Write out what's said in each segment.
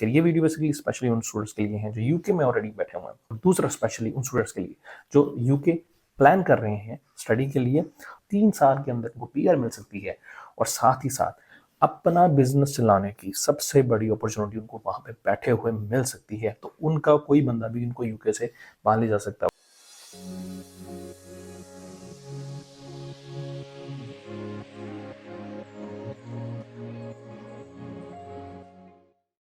ये video basically specially उन students के लिए हैं जो यूके में ऑलरेडी बैठे हुए हैं, और दूसरा स्पेशली उन स्टूडेंट्स के लिए जो यूके प्लान कर रहे हैं स्टडी के लिए। 3 साल के अंदर उनको पीआर मिल सकती है, और साथ ही साथ अपना बिजनेस चलाने की सबसे बड़ी अपॉर्चुनिटी उनको वहां पे बैठे हुए मिल सकती है। तो उनका कोई बंदा भी उनको यूके से बाहर ले जा सकता है।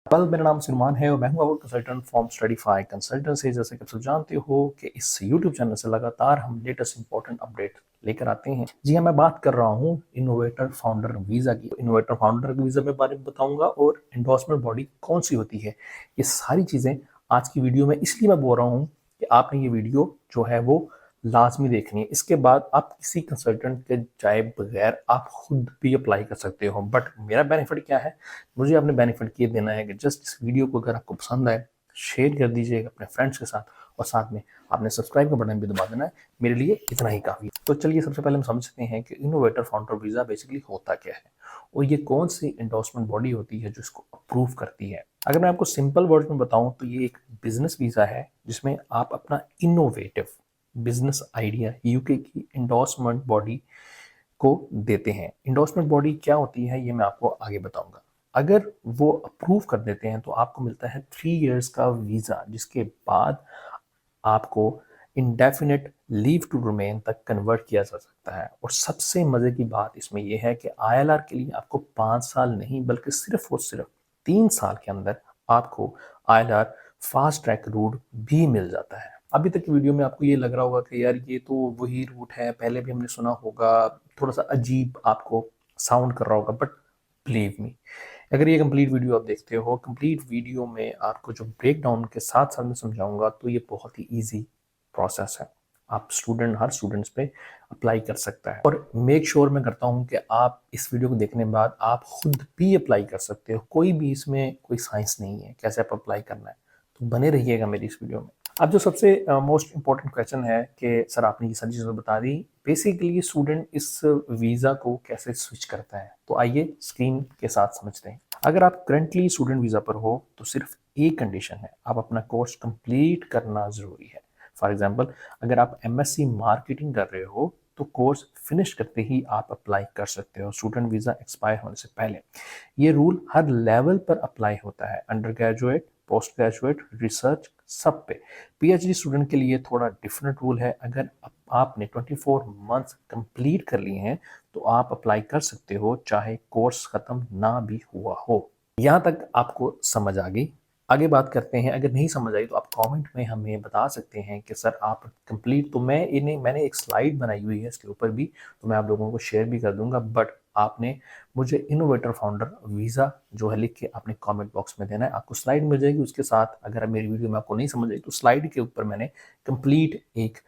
मेरा नाम सलमान है और मैं हूं आपका कंसल्टेंट फ्रॉम स्टडीफाई कंसल्टेंसी। जैसे कि आप सब जानते हो कि इस यूट्यूब चैनल से लगातार हम लेटेस्ट इंपॉर्टेंट अपडेट लेकर आते हैं। जी हाँ, मैं बात कर रहा हूं इनोवेटर फाउंडर वीजा की। इनोवेटर फाउंडर वीजा के बारे में बताऊंगा और एंडोर्समेंट बॉडी कौन सी होती है, ये सारी चीजें आज की वीडियो में इसलिए मैं बोल रहा हूँ कि आपने ये वीडियो जो है वो लाजमी देखनी है। इसके बाद आप किसी कंसल्टेंट के जाए बगैर आप खुद भी अप्लाई कर सकते हो। बट मेरा बेनिफिट क्या है, मुझे आपने बेनिफिट ये देना है कि जस्ट इस वीडियो को अगर आपको पसंद आए शेयर कर दीजिएगा अपने फ्रेंड्स के साथ, और साथ में आपने सब्सक्राइब का बटन भी दबा देना है। मेरे लिए इतना ही काफ़ी है। तो चलिए सबसे पहले हम समझते हैं कि इनोवेटर फाउंडर वीज़ा बेसिकली होता क्या है और ये कौन सी एंडोर्समेंट बॉडी होती है जो इसको अप्रूव करती है। अगर मैं आपको सिंपल वर्ड में बताऊं तो ये एक बिजनेस वीज़ा है जिसमें आप अपना इनोवेटिव बिजनेस आइडिया यूके की एंडोर्समेंट बॉडी को देते हैं। एंडोर्समेंट बॉडी क्या होती है ये मैं आपको आगे बताऊंगा। अगर वो अप्रूव कर देते हैं तो आपको मिलता है 3 इयर्स का वीज़ा, जिसके बाद आपको इंडेफिनिट लीव टू रिमेन तक कन्वर्ट किया जा सकता है। और सबसे मजे की बात इसमें यह है कि आईएलआर के लिए आपको 5 साल नहीं बल्कि सिर्फ और सिर्फ 3 साल के अंदर आपको आईएलआर फास्ट ट्रैक रूट भी मिल जाता है। अभी तक की वीडियो में आपको ये लग रहा होगा कि यार ये तो वही रूट है, पहले भी हमने सुना होगा, थोड़ा सा अजीब आपको साउंड कर रहा होगा। बट बिलीव मी, अगर ये कंप्लीट वीडियो आप देखते हो, कंप्लीट वीडियो में आपको जो ब्रेक डाउन के साथ साथ में समझाऊंगा, तो ये बहुत ही इजी प्रोसेस है। आप स्टूडेंट हर स्टूडेंट्स पे अप्लाई कर सकता है, और मेक श्योर मैं करता हूँ कि आप इस वीडियो को देखने के बाद आप खुद भी अप्लाई कर सकते हो। कोई भी इसमें कोई साइंस नहीं है कैसे आप अप्लाई करना है, तो बने रहिएगा मेरी इस वीडियो में। अब जो सबसे मोस्ट इंपॉर्टेंट क्वेश्चन है कि सर आपने ये सारी चीज़ें बता दी, बेसिकली स्टूडेंट इस वीज़ा को कैसे स्विच करता है, तो आइए स्क्रीन के साथ समझते हैं। अगर आप करंटली स्टूडेंट वीज़ा पर हो तो सिर्फ एक कंडीशन है, आप अपना कोर्स कंप्लीट करना ज़रूरी है। फॉर एग्जांपल, अगर आप एमएससी मार्केटिंग कर रहे हो तो कोर्स फिनिश करते ही आप अप्लाई कर सकते हो स्टूडेंट वीज़ा एक्सपायर होने से पहले। ये रूल हर लेवल पर अप्लाई होता है, under graduate, post graduate, research, सब पे। पीएचडी स्टूडेंट के लिए थोड़ा डिफरेंट रूल है। अगर आपने 24 मंथ्स कंप्लीट कर लिए हैं तो आप अप्लाई कर सकते हो चाहे कोर्स खत्म ना भी हुआ हो। यहाँ तक आपको समझ आ गई? आगे बात करते हैं। अगर नहीं समझ आई तो आप कमेंट में हमें बता सकते हैं कि सर आप कंप्लीट, तो मैंने एक स्लाइड बनाई हुई है इसके ऊपर भी, तो मैं आप लोगों को शेयर भी कर दूंगा। बट आपने मुझे इनोवेटर फाउंडर वीज़ा जो है लिख के आपने कमेंट बॉक्स में देना है, आपको स्लाइड मिल जाएगी उसके साथ। अगर मेरी वीडियो में आपको नहीं समझ आई तो स्लाइड के ऊपर मैंने कंप्लीट एक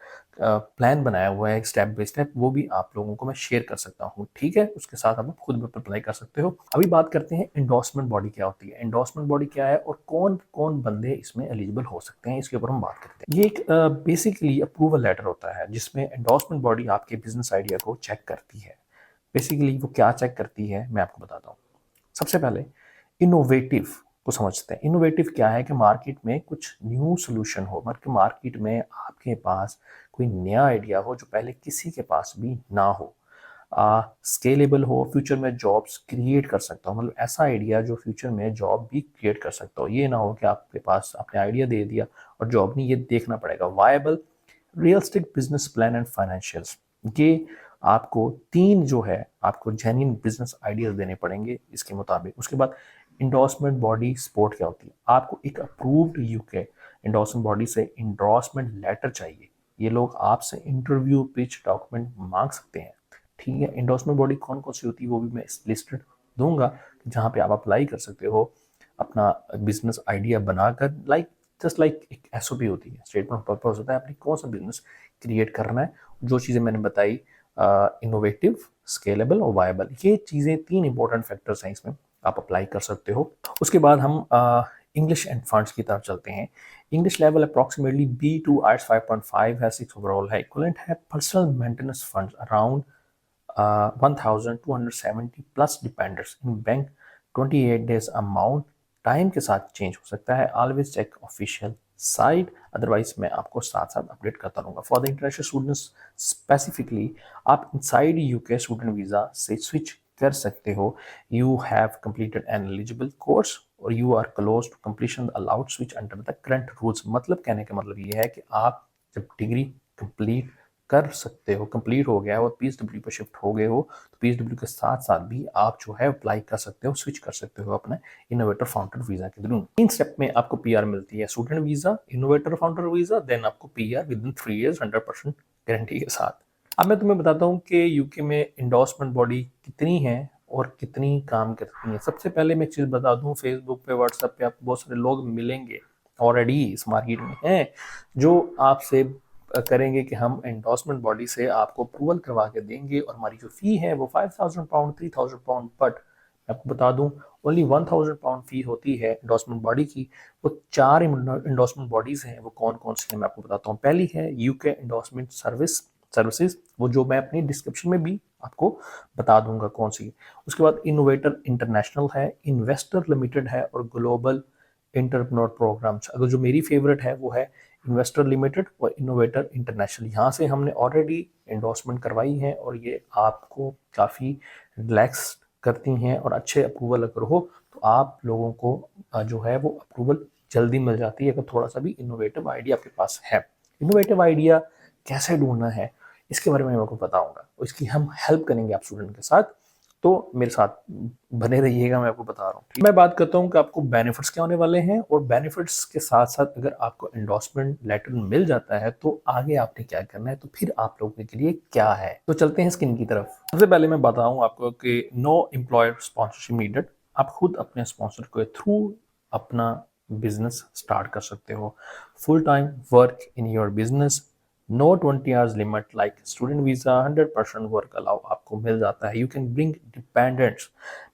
प्लान बनाया हुआ है स्टेप बाय स्टेप, वो भी आप लोगों को मैं शेयर कर सकता हूँ। ठीक है, उसके साथ आप खुद भी अप्लाई कर सकते हो। अभी बात करते हैं एंडोर्समेंट बॉडी क्या होती है। एंडोर्समेंट बॉडी क्या है और कौन कौन बंदे इसमें एलिजिबल हो सकते हैं, इसके ऊपर हम बात करते हैं। ये एक बेसिकली अप्रूवल लेटर होता है जिसमें एंडोर्समेंट बॉडी आपके बिजनेस आइडिया को चेक करती है। बेसिकली वो क्या चेक करती है मैं आपको बताता हूँ। सबसे पहले इनोवेटिव को समझते हैं। इनोवेटिव क्या है कि मार्केट में कुछ न्यू सोल्यूशन हो, मतलब मार्केट में आपके पास कोई नया आइडिया हो जो पहले किसी के पास भी ना हो, स्केलेबल हो, फ्यूचर में जॉब्स क्रिएट कर सकता हो, मतलब ऐसा आइडिया जो फ्यूचर में जॉब भी क्रिएट कर सकता हो। ये ना हो कि आपके पास आपने आइडिया दे दिया और जॉब नहीं, ये देखना पड़ेगा। Viable, realistic business plan and financials, ये आपको 3 जो है आपको जेन्युइन बिजनेस आइडियाज देने पड़ेंगे इसके मुताबिक। उसके बाद इंडोर्समेंट बॉडी सपोर्ट क्या होती है, आपको एक अप्रूव्ड यूके इंडोर्समेंट बॉडी से इंडोर्समेंट लेटर चाहिए। ये लोग आपसे इंटरव्यू पिच डॉक्यूमेंट मांग सकते हैं। ठीक है, इंडोर्समेंट बॉडी कौन कौन सी होती है वो भी मैं लिस्टेड दूंगा, जहाँ पे आप अप्लाई कर सकते हो अपना बिजनेस आइडिया बनाकर। जस्ट लाइक एक एसओपी होती है, स्टेटमेंट ऑफ पर्पस होता है, आपने कौन सा बिजनेस क्रिएट करना है। जो चीज़ें मैंने बताई, इनोवेटिव, स्केलेबल और वायबल, ये चीज़ें 3 इंपॉर्टेंट फैक्टर्स हैं, इसमें आप अप्लाई कर सकते हो। उसके बाद हम इंग्लिश एंड फंड्स की तरफ चलते हैं। English level approximately B2 IELTS 5.5 है, 6 ओवरऑल है। इक्विवेलेंट है personal maintenance funds around 1270 plus dependents in bank, 28 days amount time के साथ चेंज हो सकता है। Always check official site, otherwise मैं आपको साथ साथ अपडेट करता रहूँगा। For the international students specifically आप इनसाइड यूके स्टूडेंट वीज़ा से स्विच कर सकते हो। You have completed an eligible course और you are close to completion allowed switch under the current rules. मतलब कहने का मतलब ये है कि आप जब डिग्री कंप्लीट कर सकते हो, कंप्लीट हो गया है और पीएसडब्ल्यू पर शिफ्ट हो गए हो, तो पीएसडब्ल्यू के साथ साथ भी आप जो है अप्लाई कर सकते हो, स्विच कर सकते हो अपने इनोवेटर फाउंडर वीजा के थ्रू। इन स्टेप में आपको पीआर मिलती है, student visa, innovator founder visa, then आपको PR within 3 years 100% guarantee के साथ। अब मैं तुम्हें बताता हूँ कि यूके में इंडोर्समेंट बॉडी कितनी है और कितनी काम करती है। सबसे पहले मैं एक चीज़ बता दूँ, फेसबुक पे, व्हाट्सएप पे आपको बहुत सारे लोग मिलेंगे ऑलरेडी इस मार्केट में हैं जो आपसे करेंगे कि हम एंडोर्समेंट बॉडी से आपको अप्रूवल करवा के देंगे और हमारी जो फ़ी है वो 5000 पाउंड 3000 पाउंड, बट मैं आपको बता दूं ओनली 1000 पाउंड फ़ी होती है एंडोर्समेंट बॉडी की। वो 4 एंडोर्समेंट बॉडीज़ हैं, वो कौन कौन सी हैं मैं आपको बताता हूँ। पहली है यूके एंडोर्समेंट सर्विसेज, वो जो मैं अपनी डिस्क्रिप्शन में भी आपको बता दूंगा कौन सी। उसके बाद इनोवेटर इंटरनेशनल है, इन्वेस्टर लिमिटेड है और ग्लोबल इंटरप्रेन्योर प्रोग्राम्स। अगर जो मेरी फेवरेट है वो है इन्वेस्टर लिमिटेड और इनोवेटर इंटरनेशनल। यहाँ से हमने ऑलरेडी एंडोर्समेंट करवाई है और ये आपको काफ़ी रिलैक्स करती हैं और अच्छे अप्रूवल अगर हो तो आप लोगों को जो है वो अप्रूवल जल्दी मिल जाती है अगर थोड़ा सा भी इनोवेटिव आइडिया आपके पास है। इनोवेटिव आइडिया कैसे ढूंढना है इसके बारे में मैं आपको बताऊंगा और इसकी हम हेल्प करेंगे आप स्टूडेंट के साथ, तो मेरे साथ बने रहिएगा, मैं आपको बता रहा हूँ। मैं बात करता हूँ कि आपको बेनिफिट्स क्या होने वाले हैं और बेनिफिट्स के साथ साथ अगर आपको एंडोर्समेंट लेटर मिल जाता है तो आगे आपने क्या करना है, तो फिर आप लोगों के लिए क्या है। तो चलते हैं स्क्रीन की तरफ। सबसे पहले मैं बताऊँ आपको कि नो एम्प्लॉयर स्पॉन्सरशिप नीडेड। आप खुद अपने स्पॉन्सर के थ्रू अपना बिजनेस स्टार्ट कर सकते हो। Full time work in your business, no 20 hours limit like student visa, 100% work allow आपको मिल जाता है। यू कैन ब्रिंग डिपेंडेंट्स,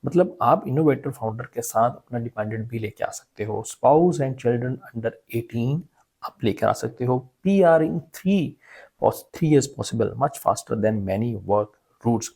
मतलब आप इनोवेटर फाउंडर के साथ अपना डिपेंडेंट भी लेके आ सकते हो। स्पाउस एंड चिल्ड्रन अंडर 18 आप लेकर आ सकते हो। PR in 3 years possible, much faster than many work routes,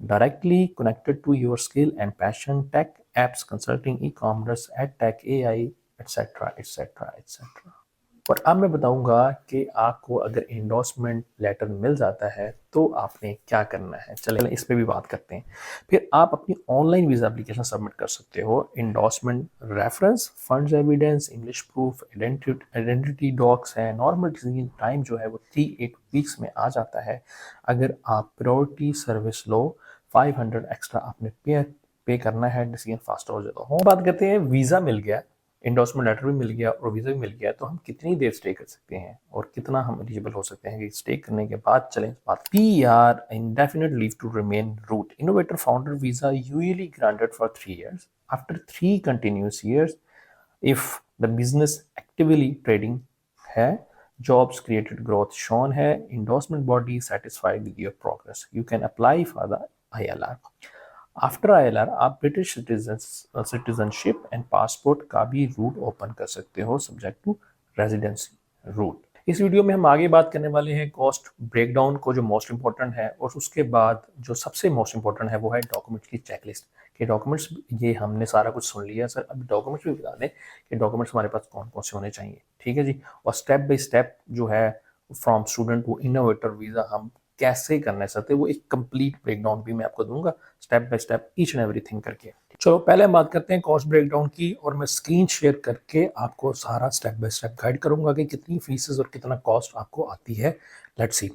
directly connected to your skill and passion, tech apps, consulting, e-commerce, edtech, AI, etcetera etcetera etcetera. और अब मैं बताऊंगा कि आपको अगर एंडोर्समेंट लेटर मिल जाता है तो आपने क्या करना है। चलिए इस पे भी बात करते हैं। फिर आप अपनी ऑनलाइन वीज़ा एप्लीकेशन सबमिट कर सकते हो। Endorsement reference, funds evidence, English proof, identity docs है। नॉर्मल टाइम जो है वो 3-8 वीक्स में आ जाता है। अगर आप प्रायोरिटी सर्विस लो 500 एक्स्ट्रा आपने पे करना है, डिसीजन फास्टर हो जाता है। बात करते हैं वीज़ा मिल गया, एंडोर्समेंट लेटर भी मिल गया और वीज़ा भी मिल गया, तो हम कितनी देर स्टे कर सकते हैं और कितना हम एलिजिबल हो सकते हैं कि स्टे करने के बाद चलें बात। PR indefinite leave to remain route, innovator founder visa usually granted for 3 years। After 3 continuous years if the business actively trading है, जॉब्स क्रिएटेड ग्रोथ शोन है, endorsement body satisfied with your progress, you can apply for the ILR। After ILR आप British citizenship and passport का भी route open कर सकते हो, subject to residency route. इस video में हम आगे बात करने वाले हैं कॉस्ट ब्रेकडाउन को, जो मोस्ट इंपॉर्टेंट है, और उसके बाद जो सबसे मोस्ट इंपॉर्टेंट है वो है डॉक्यूमेंट्स की चेकलिस्ट के डॉक्यूमेंट्स। ये हमने सारा कुछ सुन लिया सर, अब डॉक्यूमेंट्स भी बता दें कि डॉक्यूमेंट्स हमारे पास कौन कौन से होने चाहिए, ठीक है जी। और स्टेप बाय स्टेप जो है from student to innovator visa हम कैसे करना चाहते हैं वो एक कंप्लीट ब्रेकडाउन भी मैं आपको दूंगा, step by step each and everything करके। चलो पहले हम बात करते हैं कॉस्ट ब्रेकडाउन की, और मैं स्क्रीन शेयर करके आपको सारा स्टेप बाय स्टेप गाइड करूंगा कि कितनी फीसेस और कितना कॉस्ट आपको आती है। Let's see.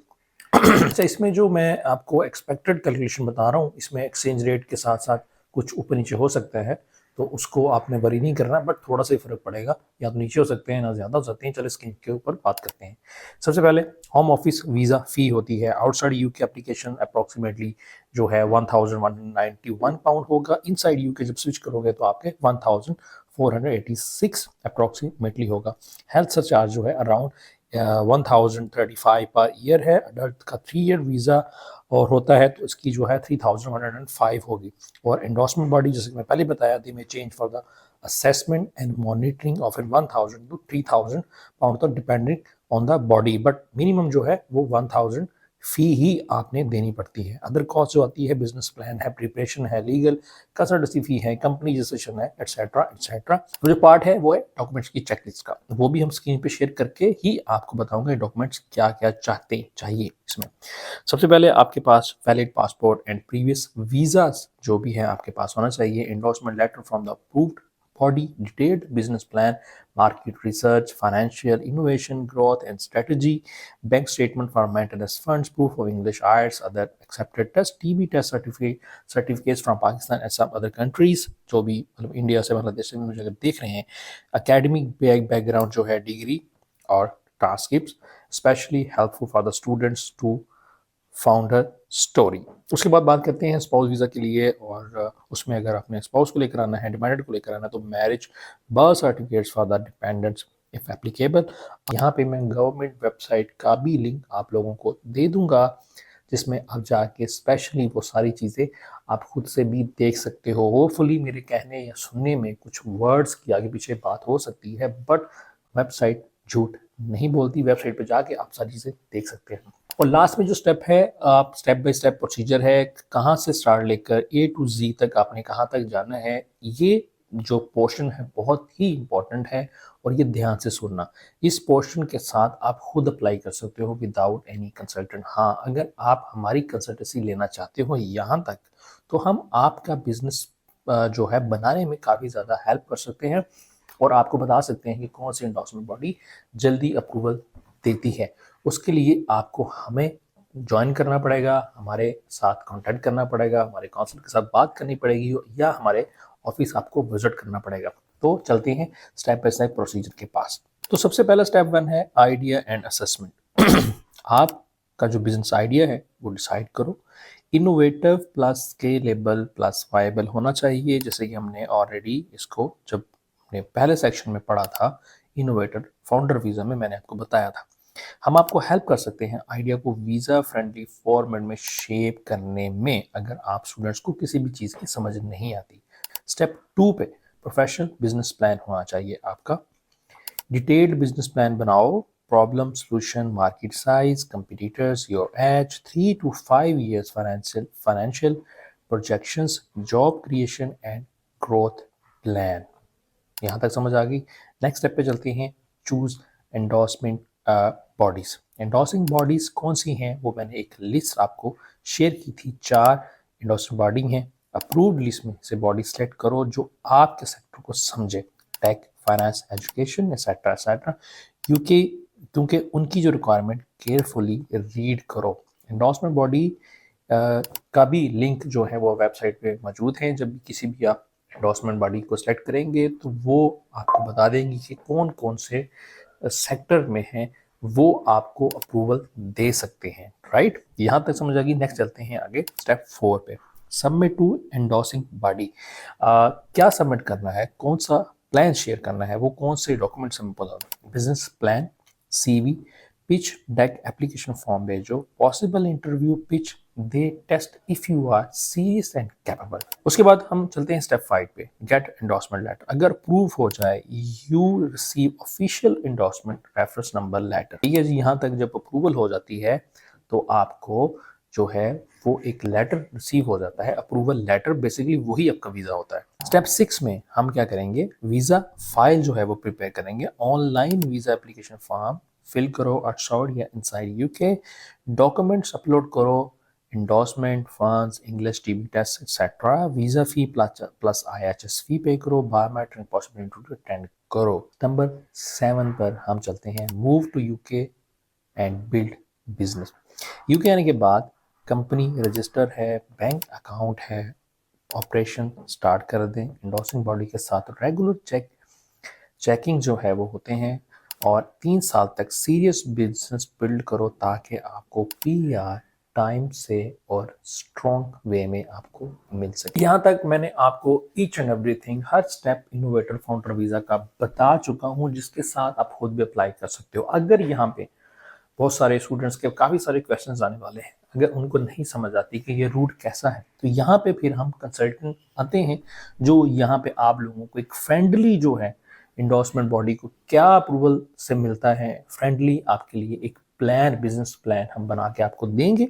अच्छा, इसमें जो मैं आपको एक्सपेक्टेड कैलकुलेशन बता रहा हूँ, इसमें एक्सचेंज रेट के साथ साथ कुछ ऊपर नीचे हो सकता है, तो उसको आपने वरी नहीं करना, बट थोड़ा सा ही फर्क पड़ेगा, या तो नीचे हो सकते हैं ना ज़्यादा हो सकते हैं। चलो स्क्रीन के ऊपर बात करते हैं। सबसे पहले होम ऑफिस वीज़ा फ़ी होती है आउटसाइड यूके एप्लीकेशन अप्रॉक्सीमेटली जो है 1191 पाउंड होगा। इनसाइड यूके जब स्विच करोगे तो आपके 1486 अप्रॉक्सीमेटली होगा। हेल्थ सरचार्ज जो है अराउंड 1035 पर ईयर है। अडल्ट का 3 ईयर वीज़ा और होता है तो इसकी जो है 3105 होगी। और एंडोर्समेंट बॉडी जैसे मैं पहले बताया थी, में change for the assessment and monitoring of 1000 to 3000 pound तक depending on the body, but minimum जो है वो 1000 फी ही आपने देनी पड़ती है। अदर कॉस्ट जो आती है, बिजनेस प्लान है, प्रिपरेशन है, लीगल कंसल्टेंसी फी है, कंपनी रजिस्ट्रेशन है, एटसेट्रा एटसेट्रा। जो पार्ट है वो है डॉक्यूमेंट्स की चेकलिस्ट का, वो भी हम स्क्रीन पे शेयर करके ही आपको बताऊंगा डॉक्यूमेंट्स क्या क्या चाहिए इसमें। सबसे पहले आपके पास valid passport and previous visas जो भी है आपके पास होना चाहिए, endorsement letter from the approved body, detailed business plan, market research, financial innovation, growth and strategy, bank statement for maintenance funds, proof of English, IELTS, other accepted test, TB test certificates from Pakistan and some other countries, जो भी मतलब India से बांग्लादेश से मुझे अगर देख रहे हैं, academic बैकग्राउंड जो है, डिग्री और transcript, specially helpful for the students to founder story. उसके बाद बात करते हैं स्पाउस वीज़ा के लिए, और उसमें अगर अपने स्पाउस को लेकर आना है, डिपेंडेंट को लेकर आना है, तो marriage birth certificates for the dependents if applicable. यहाँ पे मैं गवर्नमेंट वेबसाइट का भी लिंक आप लोगों को दे दूंगा, जिसमें आप जाके स्पेशली वो सारी चीज़ें आप खुद से भी देख सकते हो। होपफुली मेरे कहने या सुनने में कुछ वर्ड्स की आगे पीछे बात हो सकती है, बट वेबसाइट झूठ नहीं बोलती। वेबसाइट पे जाके आप सारी चीज़ें देख सकते हैं। और लास्ट में जो स्टेप है, आप स्टेप बाय स्टेप प्रोसीजर है, कहाँ से स्टार्ट लेकर ए टू जी तक आपने कहाँ तक जाना है, ये जो पोर्शन है बहुत ही इंपॉर्टेंट है, और ये ध्यान से सुनना। इस पोर्शन के साथ आप खुद अप्लाई कर सकते हो विदाउट एनी कंसल्टेंट। हाँ, अगर आप हमारी कंसल्टेंसी लेना चाहते हो यहाँ तक, तो हम आपका बिजनेस जो है बनाने में काफ़ी ज़्यादा हेल्प कर सकते हैं, और आपको बता सकते हैं कि कौन सी एंडोर्समेंट बॉडी जल्दी अप्रूवल देती है। उसके लिए आपको हमें ज्वाइन करना पड़ेगा, हमारे साथ कांटेक्ट करना पड़ेगा, हमारे काउंसलर के साथ बात करनी पड़ेगी, या हमारे ऑफिस आपको विजिट करना पड़ेगा। तो चलते हैं स्टेप बाय स्टेप प्रोसीजर के पास। तो सबसे पहला स्टेप 1 है आइडिया एंड असेसमेंट। आपका जो बिजनेस आइडिया है वो डिसाइड करो। Innovative plus scalable plus viable होना चाहिए, जैसे कि हमने ऑलरेडी इसको जब हमने पहले सेक्शन में पढ़ा था, इनोवेटर फाउंडर वीज़ा में मैंने आपको बताया था। हम आपको हेल्प कर सकते हैं आइडिया को वीज़ा फ्रेंडली फॉर्मेट में शेप करने में, अगर आप स्टूडेंट्स को किसी भी चीज़ की समझ नहीं आती। स्टेप 2 पे प्रोफेशनल बिजनेस प्लान होना चाहिए आपका। डिटेल्ड बिजनेस प्लान बनाओ, problem solution, market size, competitors, your age, 3 to 5 years financial projections, job creation and growth plan. यहाँ तक समझ आ गई। नेक्स्ट स्टेप पे चलते हैं, choose endorsement bodies. Endorsing bodies कौन सी हैं, वो मैंने एक लिस्ट आपको शेयर की थी। 4 एंडोर्सिंग बॉडी हैं। अप्रूव्ड लिस्ट में से बॉडी सेलेक्ट करो जो आपके सेक्टर को समझे, tech, finance, education etcetera etcetera, क्योंकि उनकी जो रिक्वायरमेंट केयरफुली रीड करो। एंडोर्समेंट बॉडी का भी लिंक जो है वो वेबसाइट पे मौजूद है। जब भी किसी भी आप एंडोर्समेंट बॉडी को सिलेक्ट करेंगे तो वो आपको बता देंगी कि कौन कौन से सेक्टर में है वो आपको अप्रूवल दे सकते हैं। राइट, यहाँ तक समझ आ गई। नेक्स्ट चलते हैं आगे स्टेप 4 पे, सबमिट टू एंडोर्सिंग बॉडी। क्या सबमिट करना है, कौन सा प्लान शेयर करना है, वो कौन से डॉक्यूमेंट सबमिट करना है। Business plan, CV, pitch deck, application form भेजो, possible interview pitch, they test if you are serious and capable. उसके बाद हम चलते हैं स्टेप 5 पे, गेट एंडोर्समेंट लेटर। अगर प्रूफ हो जाए, you receive official endorsement reference number letter. ठीक है जी, यहाँ तक जब अप्रूवल हो जाती है तो आपको जो है वो एक लेटर रिसीव हो जाता है, अप्रूवल लेटर। बेसिकली वही आपका वीजा होता है। स्टेप 6 में हम क्या करेंगे, वीजा फाइल जो है वो प्रिपेयर करेंगे। Online visa application form fill करो आउटसाइड या इनसाइड यूके, डॉक्यूमेंट्स अपलोड करो, endorsement, funds, English TB tests, etc. Visa fee plus IHS fee पे करो, biometric possible interview attend करो। नंबर 7 पर हम चलते हैं, move to UK and build business। UK आने के बाद कंपनी रजिस्टर है, बैंक अकाउंट है, ऑपरेशन स्टार्ट कर दें। एंडोर्सिंग बॉडी के साथ रेगुलर चेकिंग जो है वो होते हैं, और 3 साल तक सीरियस बिजनेस बिल्ड करो ताकि आपको PR टाइम से और स्ट्रॉन्ग वे में आपको मिल सके। यहाँ तक मैंने आपको each and everything, her step innovator founder visa का बता चुका हूँ, जिसके साथ आप खुद भी अप्लाई कर सकते हो। अगर यहाँ पे बहुत सारे स्टूडेंट्स के काफ़ी सारे क्वेश्चंस आने वाले हैं, अगर उनको नहीं समझ आती कि ये रूट कैसा है, तो यहाँ पे फिर हम कंसल्टेंट आते हैं जो यहाँ पे आप लोगों को एक फ्रेंडली जो है एंडोर्समेंट बॉडी को क्या अप्रूवल से मिलता है, फ्रेंडली आपके लिए एक प्लान, बिजनेस प्लान हम बना के आपको देंगे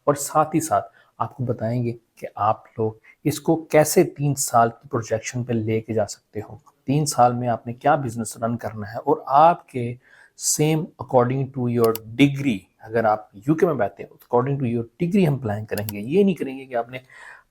और साथ ही साथ आपको बताएंगे कि आप लोग इसको कैसे 3 साल की प्रोजेक्शन पे लेके जा सकते हो। 3 साल में आपने क्या बिजनेस रन करना है और आपके same according to your degree, अगर आप यूके में बैठते हो तो अकॉर्डिंग टू योर डिग्री हम प्लान करेंगे। ये नहीं करेंगे कि आपने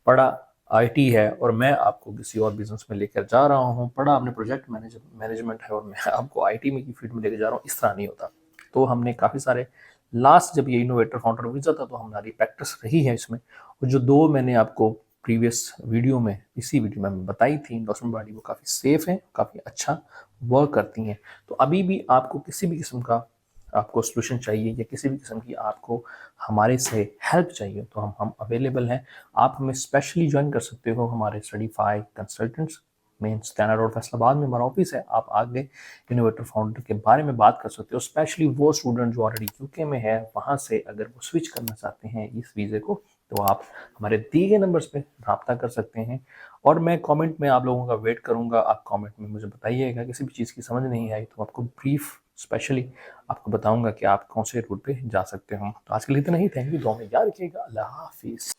पढ़ा आईटी है और मैं आपको किसी और बिजनेस में लेकर जा रहा हूँ, पढ़ा आपने प्रोजेक्ट मैनेजमेंट है और मैं आपको आईटी में की फील्ड में लेकर जा रहा हूँ, इस तरह नहीं होता। तो हमने काफ़ी सारे लास्ट जब ये इनोवेटर फाउंडर वीज़ा था तो हमारी प्रैक्टिस रही है इसमें, और जो 2 मैंने आपको प्रीवियस वीडियो में, इसी वीडियो में बताई थी इन्वेस्टमेंट बॉडी, वो काफ़ी सेफ है, काफ़ी अच्छा वर्क करती हैं। तो अभी भी आपको किसी भी किस्म का आपको सोल्यूशन चाहिए या किसी भी किस्म की आपको हमारे से हेल्प चाहिए तो हम अवेलेबल हैं। आप हमें स्पेशली ज्वाइन कर सकते हो हमारे Studyfy consultants main standard road Faisalabad में हमारा ऑफिस है। आप आगे इनोवेटर फाउंडर के बारे में बात कर सकते हो, स्पेशली वो स्टूडेंट जो ऑलरेडी यूके में है, वहाँ से अगर वो स्विच करना चाहते हैं इस वीज़े को, तो आप हमारे दिए गए नंबर्स पे रब्ता कर सकते हैं। और मैं कमेंट में आप लोगों का वेट करूंगा, आप कमेंट में मुझे बताइएगा किसी भी चीज़ की समझ नहीं आई तो आपको ब्रीफ स्पेशली आपको बताऊंगा कि आप कौन से रूट पे जा सकते हो। तो आज के लिए इतना ही, थैंक यू, दुआ में याद रखिएगा, अल्लाह हाफिज़।